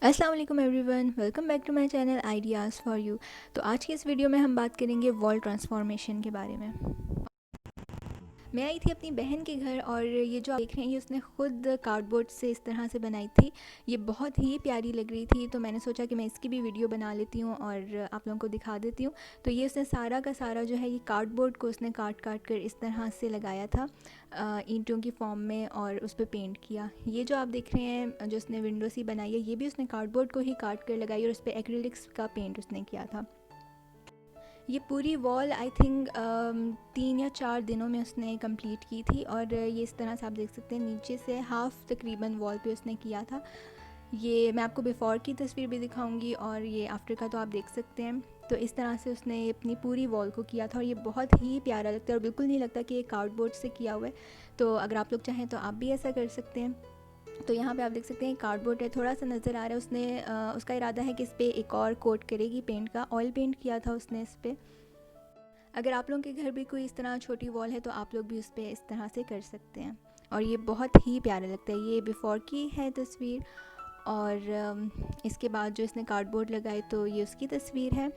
अस्सलाम वालेकुम everyone, welcome back to my channel ideas for you. तो आज की इस वीडियो में हम बात करेंगे वॉल ट्रांसफॉर्मेशन के बारे में। मैं आई थी अपनी बहन के घर और ये जो आप देख रहे हैं ये उसने ख़ुद कार्डबोर्ड से इस तरह से बनाई थी। ये बहुत ही प्यारी लग रही थी, तो मैंने सोचा कि मैं इसकी भी वीडियो बना लेती हूँ और आप लोगों को दिखा देती हूँ। तो ये उसने सारा का सारा जो है ये कार्डबोर्ड को उसने काट काट कर इस तरह से लगाया था ईंटों की फॉर्म में और उस पर पेंट किया। ये जो आप देख रहे हैं जो उसने विंडो सी बनाई है ये भी उसने कार्डबोर्ड को ही काट कर लगाई और उस पर एक्रिलिक्स का पेंट उसने किया था। ये पूरी वॉल आई थिंक 3 या 4 दिनों में उसने कंप्लीट की थी और ये इस तरह से आप देख सकते हैं नीचे से हाफ़ तकरीबन वॉल पे उसने किया था। ये मैं आपको बिफ़ोर की तस्वीर भी दिखाऊंगी और ये आफ्टर का तो आप देख सकते हैं। तो इस तरह से उसने अपनी पूरी वॉल को किया था और ये बहुत ही प्यारा लगता है और बिल्कुल नहीं लगता कि ये कार्डबोर्ड से किया हुआ है। तो अगर आप लोग चाहें तो आप भी ऐसा कर सकते हैं। तो यहाँ पे आप देख सकते हैं कार्डबोर्ड है, थोड़ा सा नज़र आ रहा है। उसने उसका इरादा है कि इस पर एक और कोट करेगी पेंट का, ऑयल पेंट किया था उसने इस पर। अगर आप लोगों के घर भी कोई इस तरह छोटी वॉल है तो आप लोग भी उस पर इस तरह से कर सकते हैं और ये बहुत ही प्यारा लगता है। ये बिफ़ोर की है तस्वीर और इसके बाद जो इसने कार्डबोर्ड लगाए तो ये उसकी तस्वीर है।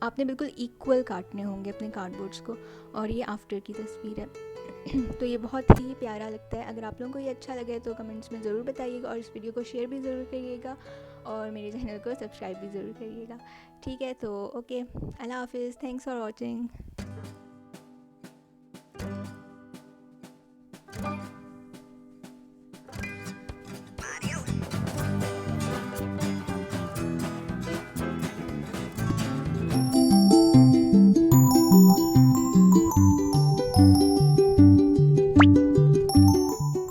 आपने बिल्कुल इक्वल काटने होंगे अपने कार्डबोर्ड्स को और ये आफ्टर की तस्वीर है। तो ये बहुत ही प्यारा लगता है। अगर आप लोगों को ये अच्छा लगे तो कमेंट्स में ज़रूर बताइएगा और इस वीडियो को शेयर भी ज़रूर करिएगा और मेरे चैनल को सब्सक्राइब भी ज़रूर करिएगा। ठीक है, तो ओके, अल्लाह हाफिज़, थैंक्स फॉर वॉचिंग।